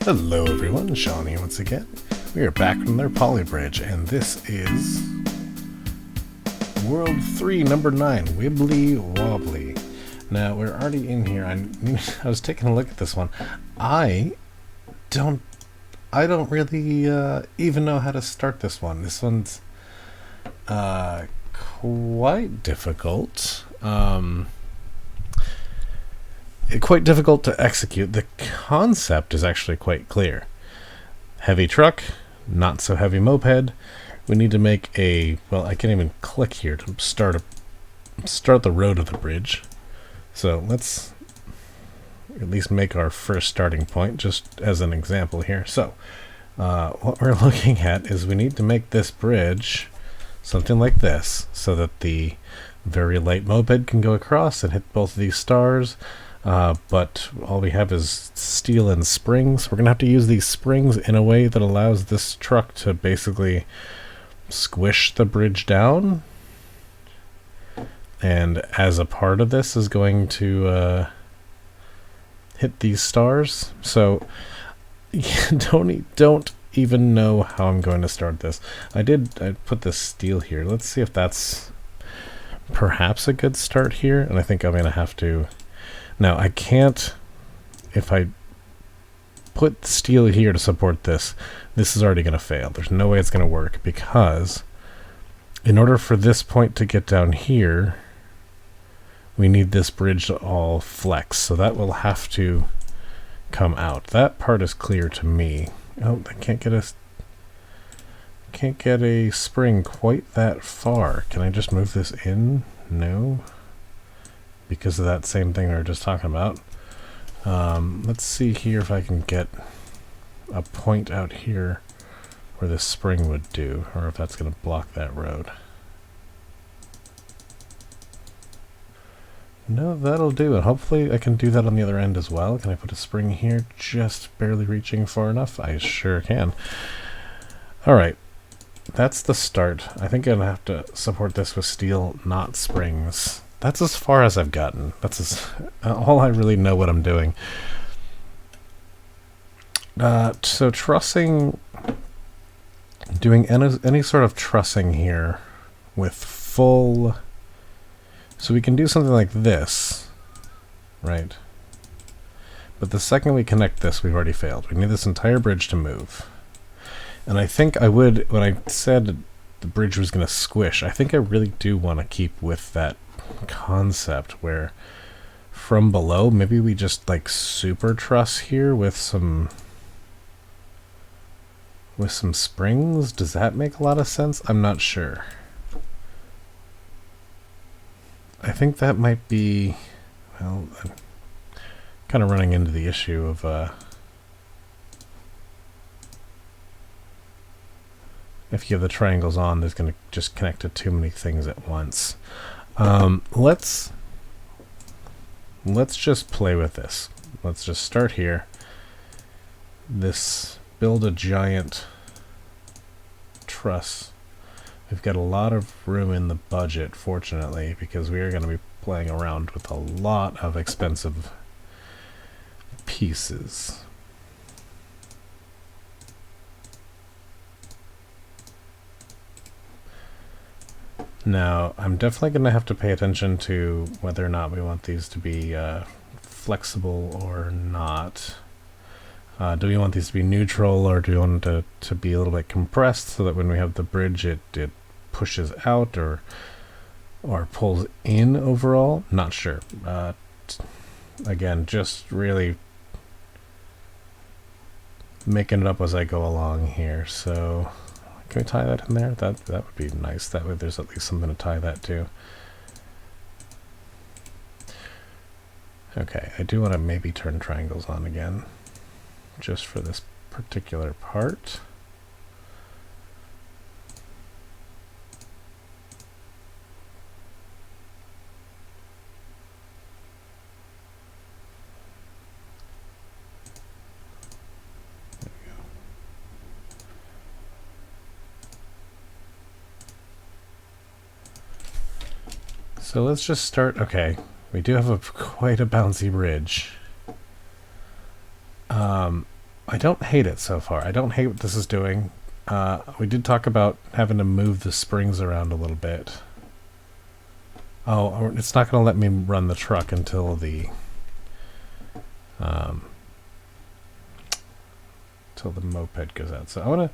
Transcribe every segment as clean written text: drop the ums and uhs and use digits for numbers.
Hello everyone, Sean here once again. We are back from their Poly Bridge, and this is World 3, number 9, Wibbly Wobbly. Now, we're already in here. I was taking a look at this one. I don't really even know how to start this one. This one's quite difficult. Quite difficult to execute. The concept is actually quite clear. Heavy truck, not so heavy moped. We need to make a, well, I can't even click here to start the road of the bridge. So let's at least make our first starting point, just as an example here. So what we're looking at is we need to make this bridge something like this, so that the very light moped can go across and hit both of these stars. But all we have is steel and springs. We're going to have to use these springs in a way that allows this truck to basically squish the bridge down. And as a part of this is going to hit these stars. So don't even know how I'm going to start this. I put this steel here. Let's see if that's perhaps a good start here. And I think I'm going to have to... Now, I can't, if I put steel here to support this, this is already going to fail. There's no way it's going to work, because in order for this point to get down here, we need this bridge to all flex. So that will have to come out. That part is clear to me. Oh, I can't get a spring quite that far. Can I just move this in? No. Because of that same thing we were just talking about. Let's see here if I can get a point out here where this spring would do, or if that's going to block that road. No, that'll do, and hopefully I can do that on the other end as well. Can I put a spring here, just barely reaching far enough? I sure can. Alright, that's the start. I think I'm going to have to support this with steel, not springs. That's as far as I've gotten. That's all I really know what I'm doing. So trussing, doing any sort of trussing here with full... So we can do something like this, right? But the second we connect this, we've already failed. We need this entire bridge to move. And I think I would, when I said the bridge was going to squish, I think I really do want to keep with that concept where from below maybe we just like super truss here with some springs. Does that make a lot of sense? I'm not sure. I think that might be, well, I'm kind of running into the issue of if you have the triangles on, there's going to just connect to too many things at once. Let's just play with this. Let's just start here. Build a giant truss. We've got a lot of room in the budget, fortunately, because we are going to be playing around with a lot of expensive pieces. Now, I'm definitely going to have to pay attention to whether or not we want these to be flexible or not. Do we want these to be neutral, or do we want it to be a little bit compressed so that when we have the bridge it pushes out or pulls in overall? Not sure. Again, just really making it up as I go along here. So... Can we tie that in there? That would be nice. That way there's at least something to tie that to. Okay, I do want to maybe turn triangles on again, just for this particular part. So let's just start. Okay, we do have quite a bouncy bridge. I don't hate it so far. I don't hate what this is doing. We did talk about having to move the springs around a little bit. Oh, it's not going to let me run the truck until the moped goes out. So I want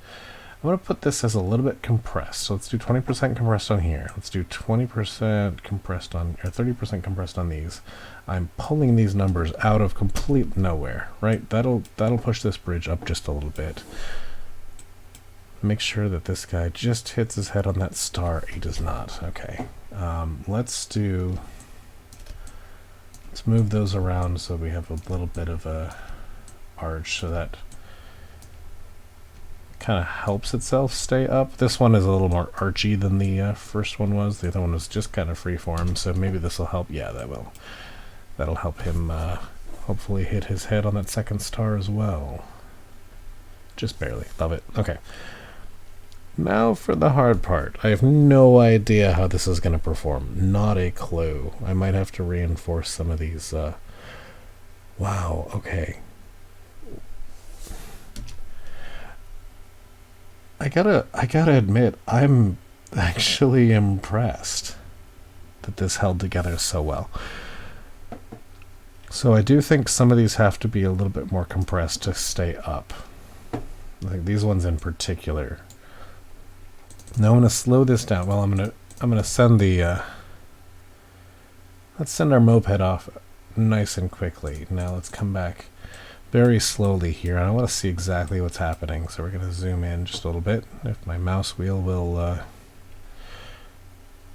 to put this as a little bit compressed. So let's do 20% compressed on here. Let's do 20% compressed on, or 30% compressed on these. I'm pulling these numbers out of complete nowhere, right? That'll push this bridge up just a little bit. Make sure that this guy just hits his head on that star. He does not. Okay. Let's move those around so we have a little bit of a arch, so that kind of helps itself stay up. This one is a little more archy than the first one was. The other one was just kind of freeform, so maybe this will help. Yeah, that will. That'll help him hopefully hit his head on that second star as well. Just barely. Love it. Okay. Now for the hard part. I have no idea how this is going to perform. Not a clue. I might have to reinforce some of these. Wow, okay. I gotta admit, I'm actually impressed that this held together so well. So I do think some of these have to be a little bit more compressed to stay up. I think these ones in particular. Now I'm going to slow this down. Well, I'm going to send the let's send our moped off nice and quickly. Now let's come back very slowly here. I want to see exactly what's happening, so we're going to zoom in just a little bit. If my mouse wheel will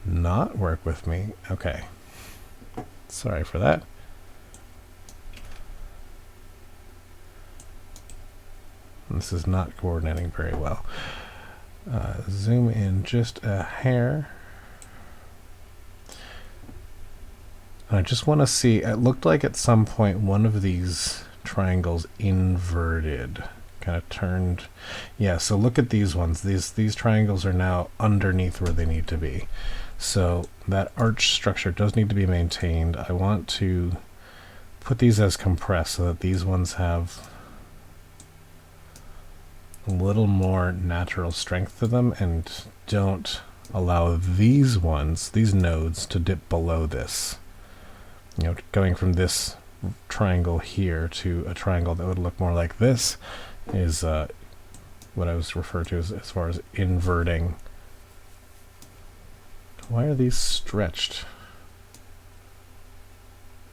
not work with me. Okay. Sorry for that. This is not coordinating very well. Zoom in just a hair. I just want to see, it looked like at some point one of these triangles inverted, kind of turned. Yeah, so look at these ones. These triangles are now underneath where they need to be. So that arch structure does need to be maintained. I want to put these as compressed so that these ones have a little more natural strength to them and don't allow these ones, these nodes, to dip below this. You know, going from this triangle here to a triangle that would look more like this is what I was referred to as far as inverting. Why are these stretched?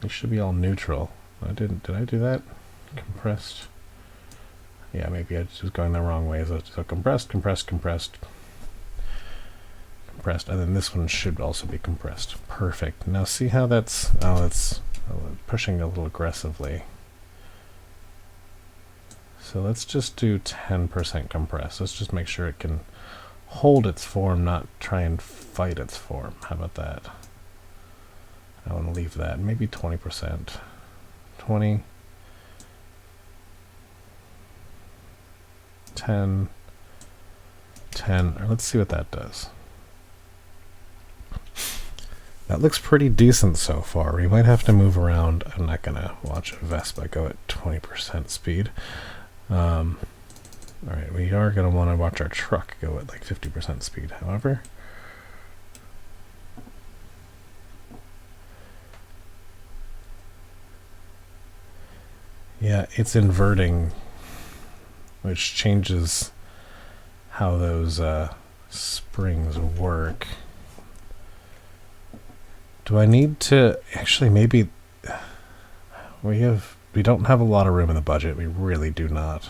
They should be all neutral. Did I do that? Compressed. Yeah, maybe I was going the wrong way. So compressed, compressed, compressed, compressed, and then this one should also be compressed. Perfect. Now see how that's, oh, it's pushing a little aggressively. So let's just do 10% compressed. Let's just make sure it can hold its form, not try and fight its form. How about that? I want to leave that. Maybe 20%. 20. 10, 10, or let's see what that does. That looks pretty decent so far. We might have to move around. I'm not going to watch a Vespa go at 20% speed. Alright, we are going to want to watch our truck go at like 50% speed, however. Yeah, it's inverting, which changes how those springs work. Do I need to actually, maybe we don't have a lot of room in the budget. We really do not.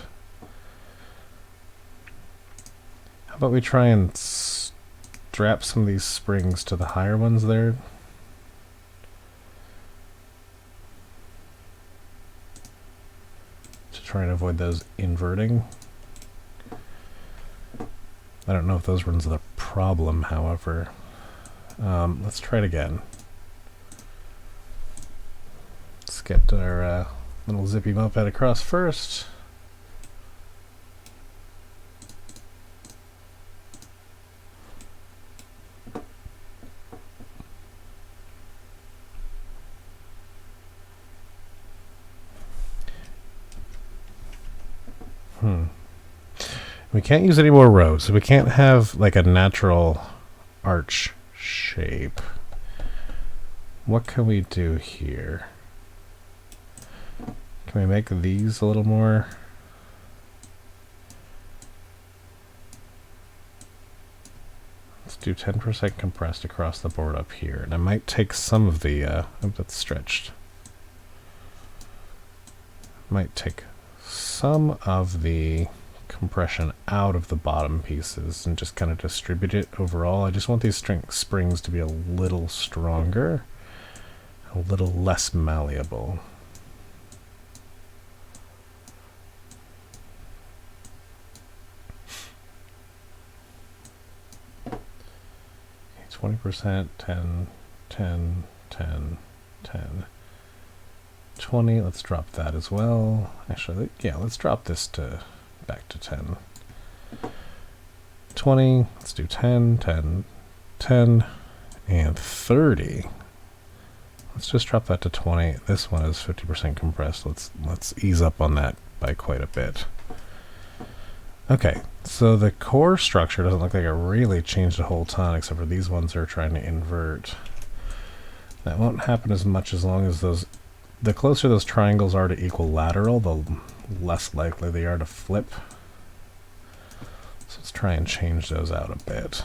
How about we try and strap some of these springs to the higher ones there? Try and avoid those inverting. I don't know if those ones are the problem, however. Let's try it again. Let's get our little zippy moped across first. We can't use any more rows, so we can't have like a natural arch shape. What can we do here? Can we make these a little more? Let's do 10% compressed across the board up here. And I might take some of the, oh, that's stretched. Might take some of the compression out of the bottom pieces and just kind of distribute it overall. I just want these springs to be a little stronger, a little less malleable. Okay, 20%, 10, 10, 10, 10. 20, let's drop that as well. Actually, yeah, let's drop this to back to 10. 20, let's do 10, 10, 10, and 30. Let's just drop that to 20. This one is 50% compressed. Let's ease up on that by quite a bit. Okay, so the core structure doesn't look like it really changed a whole ton, except for these ones are trying to invert. That won't happen as much as long as those, the closer those triangles are to equilateral, the less likely they are to flip. So let's try and change those out a bit.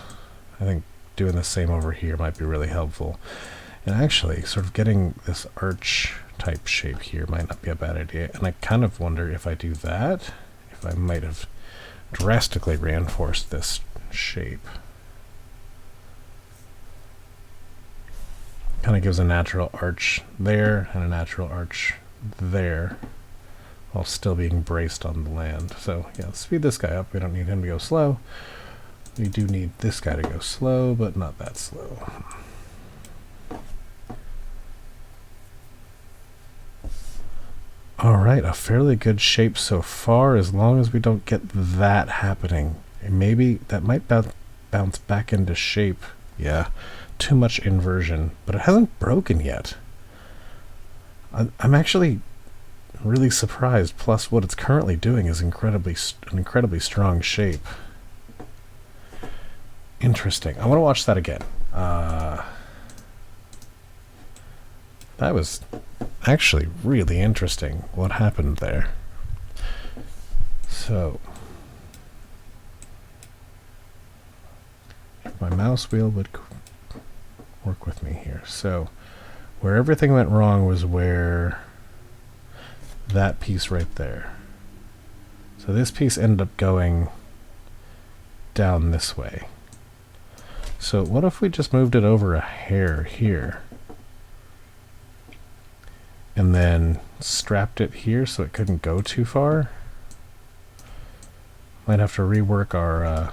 I think doing the same over here might be really helpful. And actually, sort of getting this arch type shape here might not be a bad idea. And I kind of wonder if I do that, if I might have drastically reinforced this shape. Kind of gives a natural arch there and a natural arch there while still being braced on the land. So yeah, let's speed this guy up. We don't need him to go slow. We do need this guy to go slow, but not that slow. Alright, a fairly good shape so far, as long as we don't get that happening. And maybe that might bounce back into shape. Yeah. Too much inversion, but it hasn't broken yet. I'm actually really surprised. Plus, what it's currently doing is an incredibly strong shape. Interesting. I want to watch that again. That was actually really interesting. What happened there? So, if my mouse wheel would work with me here. So where everything went wrong was where that piece right there. So this piece ended up going down this way. So what if we just moved it over a hair here and then strapped it here so it couldn't go too far? Might have to rework our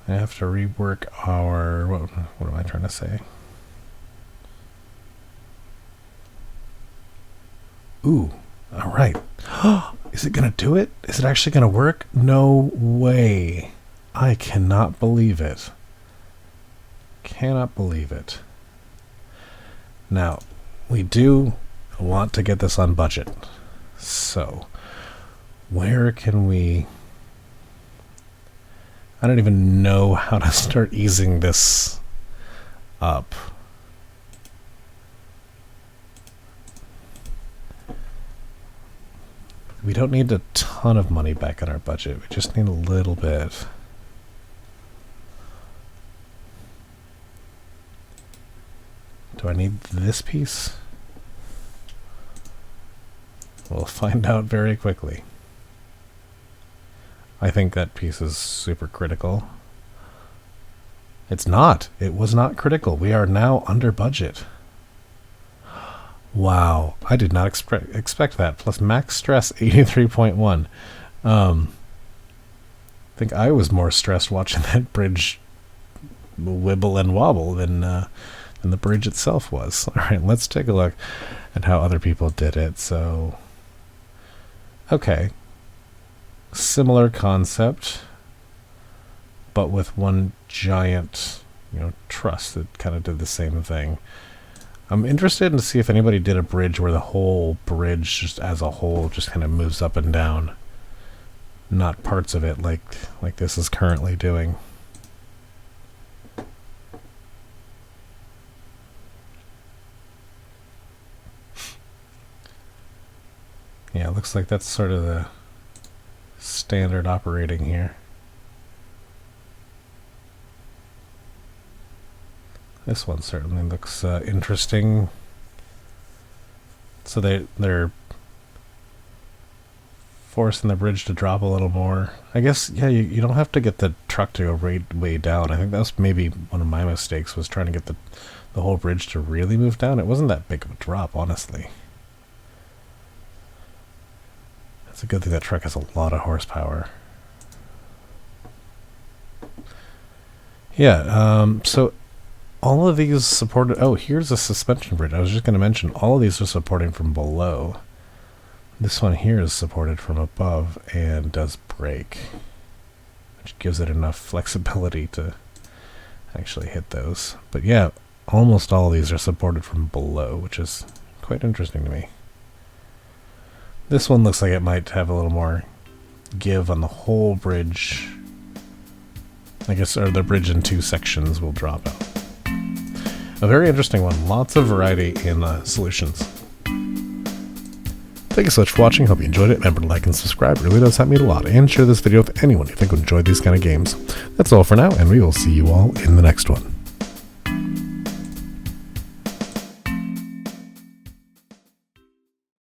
I have to rework our, what am I trying to say? Ooh, all right. Is it going to do it? Is it actually going to work? No way. I cannot believe it. Cannot believe it. Now, we do want to get this on budget. So, where can we... I don't even know how to start easing this up. We don't need a ton of money back in our budget. We just need a little bit. Do I need this piece? We'll find out very quickly. I think that piece is super critical. It's not. It was not critical. We are now under budget. Wow. I did not expect that. Plus max stress 83.1. I think I was more stressed watching that bridge wibble and wobble than the bridge itself was. All right, let's take a look at how other people did it. So, okay. Similar concept, but with one giant, truss that kind of did the same thing. I'm interested to see if anybody did a bridge where the whole bridge just as a whole just kind of moves up and down, not parts of it like this is currently doing. Yeah, it looks like that's sort of the standard operating here. This one certainly looks interesting. So they're forcing the bridge to drop a little more. I guess, yeah, you don't have to get the truck to go way down. I think that was maybe one of my mistakes, was trying to get the whole bridge to really move down. It wasn't that big of a drop, honestly. It's a good thing that truck has a lot of horsepower. Yeah, so all of these supported... Oh, here's a suspension bridge. I was just going to mention, all of these are supporting from below. This one here is supported from above and does brake, which gives it enough flexibility to actually hit those. But yeah, almost all of these are supported from below, which is quite interesting to me. This one looks like it might have a little more give on the whole bridge. I guess, or the bridge in two sections will drop out. A very interesting one. Lots of variety in solutions. Thank you so much for watching. Hope you enjoyed it. Remember to like and subscribe. It really does help me a lot. And share this video with anyone you think would enjoy these kind of games. That's all for now, and we will see you all in the next one.